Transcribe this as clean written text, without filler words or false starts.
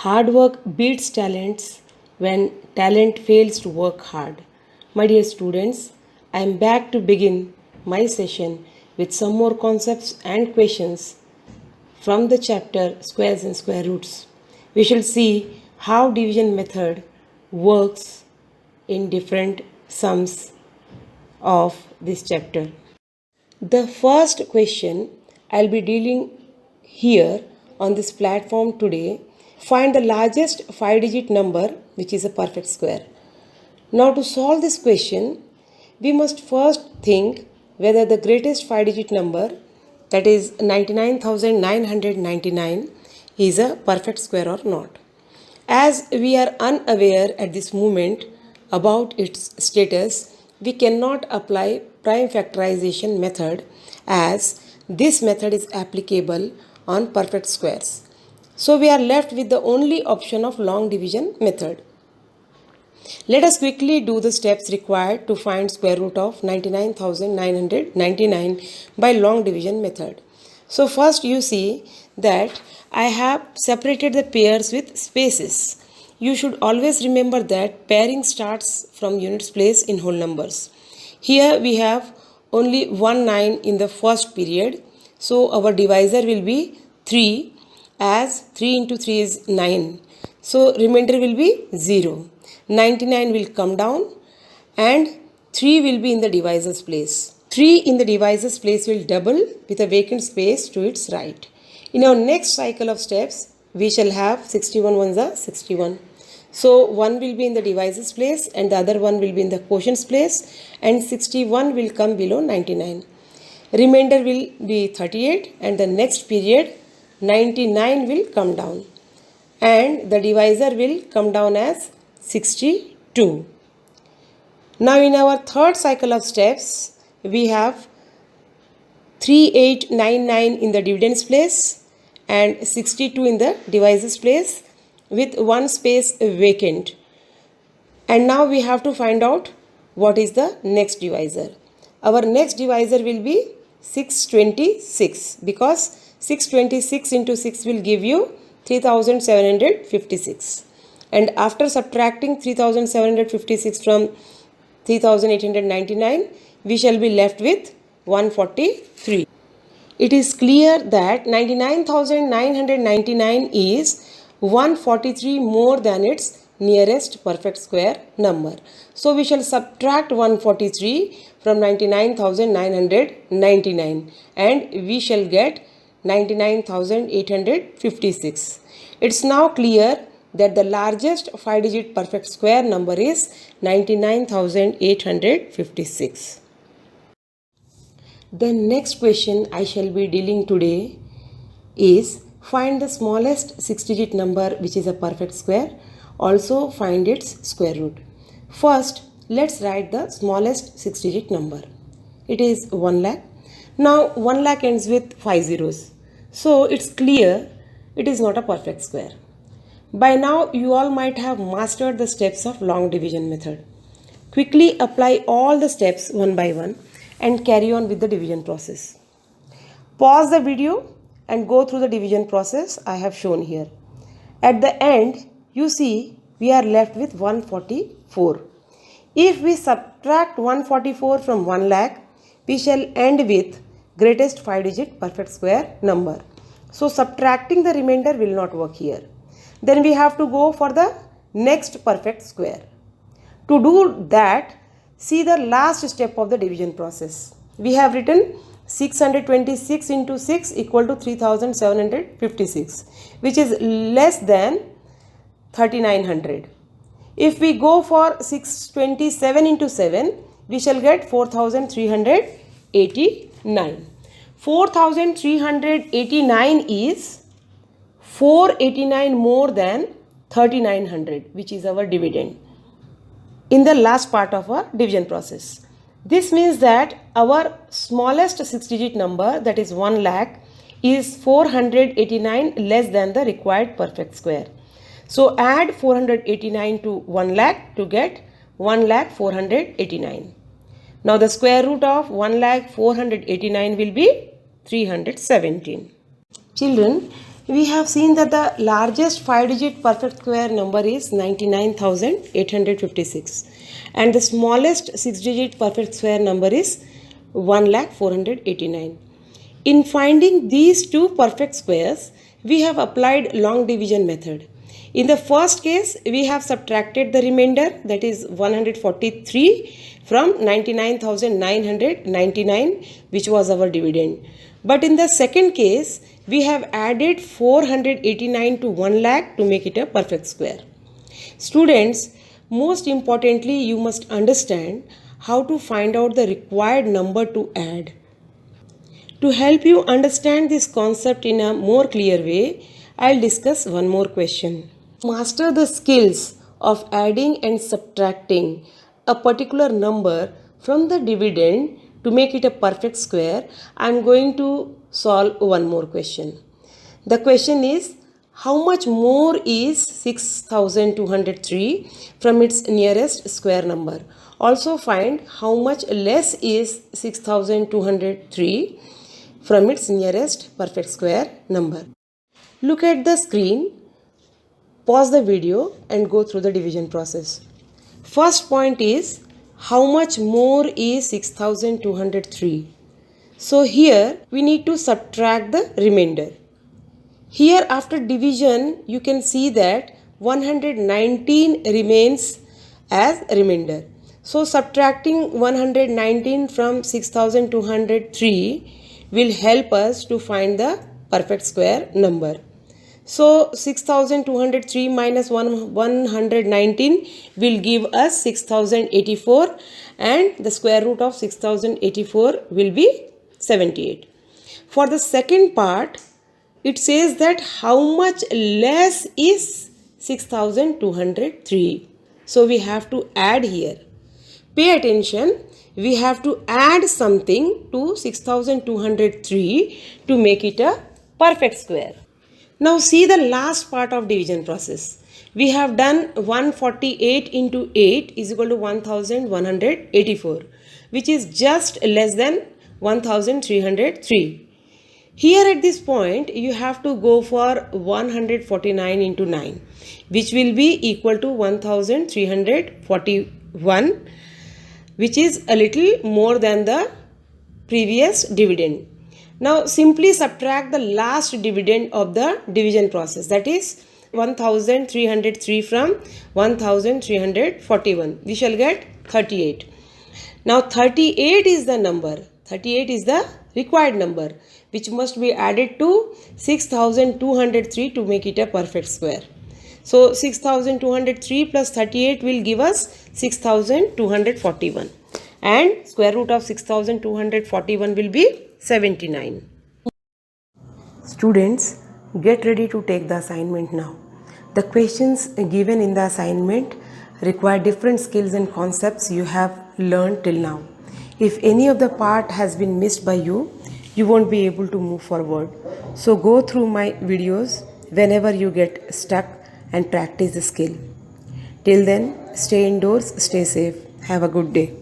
Hard work beats talents when talent fails to work hard. My dear students, I am back to begin my session with some more concepts and questions from the chapter Squares and Square Roots. We shall see how division method works in different sums of this chapter. The first question I'll be dealing here on this platform today, find the largest 5-digit number which is a perfect square. Now to solve this question, we must first think whether the greatest 5-digit number, that is 99,999, is a perfect square or not. As we are unaware at this moment about its status, we cannot apply prime factorization method as this method is applicable on perfect squares. So we are left with the only option of long division method. Let us quickly do the steps required to find square root of 99,999 by long division method. So first you see that I have separated the pairs with spaces. You should always remember that pairing starts from units place in whole numbers. Here we have only 1 9 in the first period. So our divisor will be 3, as 3 into 3 is 9. So remainder will be 0. 99 will come down and 3 will be in the divisor's place. 3 in the divisor's place will double with a vacant space to its right. In our next cycle of steps, we shall have 61 ones are 61. So 1 will be in the divisor's place and the other one will be in the quotient's place, and 61 will come below 99. Remainder will be 38 and the next period 99 will come down and the divisor will come down as 62. Now in our third cycle of steps, we have 3899 in the dividend's place and 62 in the divisor's place with one space vacant. And now we have to find out what is the next divisor. Our next divisor will be 626 because 626 into 6 will give you 3756. And after subtracting 3756 from 3899, we shall be left with 143. It is clear that 99,999 is 143 more than its nearest perfect square number. So we shall subtract 143 from 99,999 and we shall get 99,856. It's now clear that the largest 5-digit perfect square number is 99,856. The next question I shall be dealing today is find the smallest 6-digit number which is a perfect square. Also find its square root. First, let's write the smallest 6-digit number. It is 1 lakh. Now 1 lakh ends with 5 zeros. So it's clear it is not a perfect square. By now you all might have mastered the steps of long division method. Quickly apply all the steps one by one and carry on with the division process. Pause the video and go through the division process I have shown here. At the end, you see we are left with 144. If we subtract 144 from 1 lakh, we shall end with greatest 5-digit perfect square number. So subtracting the remainder will not work here. Then we have to go for the next perfect square. To do that, see the last step of the division process. We have written 626 into 6 equal to 3756, which is less than 3900. If we go for 627 into 7, we shall get 4389. 4389 is 489 more than 3900, which is our dividend in the last part of our division process. This means that our smallest 6-digit number, that is 1 lakh, is 489 less than the required perfect square. So add 489 to 1 lakh to get 1 lakh 489. Now the square root of 1 lakh 489 will be 317. Children, We have seen that the largest 5-digit perfect square number is 99,856 and the smallest 6-digit perfect square number is 1,489. In finding these two perfect squares, we have applied long division method. In the first case, we have subtracted the remainder, that is 143 from 99,999, which was our dividend. But in the second case, we have added 489 to 1 lakh to make it a perfect square. Students, most importantly, you must understand how to find out the required number to add. To help you understand this concept in a more clear way, I'll discuss one more question. Master the skills of adding and subtracting a particular number from the dividend to make it a perfect square. I'm going to solve one more question. The question is, how much more is 6203 from its nearest square number? Also find how much less is 6203 from its nearest perfect square number. Look at the screen, pause the video and go through the division process. First point is, how much more is 6203? So here we need to subtract the remainder. Here after division you can see that 119 remains as remainder. So subtracting 119 from 6203 will help us to find the perfect square number. So 6203 minus 119 will give us 6084 and the square root of 6084 will be 78. For the second part, it says that how much less is 6203. So we have to add here. Pay attention, we have to add something to 6203 to make it a perfect square. Now see the last part of division process. We have done 148 into 8 is equal to 1184, which is just less than 1303. Here at this point you have to go for 149 into 9, which will be equal to 1341, which is a little more than the previous dividend. Now simply subtract the last dividend of the division process, that is 1303 from 1341. We shall get 38. Now 38 is the number, 38 is the required number which must be added to 6203 to make it a perfect square. So 6203 plus 38 will give us 6241 and square root of 6241 will be 79. Students, get ready to take the assignment now. The questions given in the assignment require different skills and concepts you have learned till now. If any of the part has been missed by you, you won't be able to move forward. So go through my videos whenever you get stuck and practice the skill. Till then, stay indoors, stay safe. Have a good day.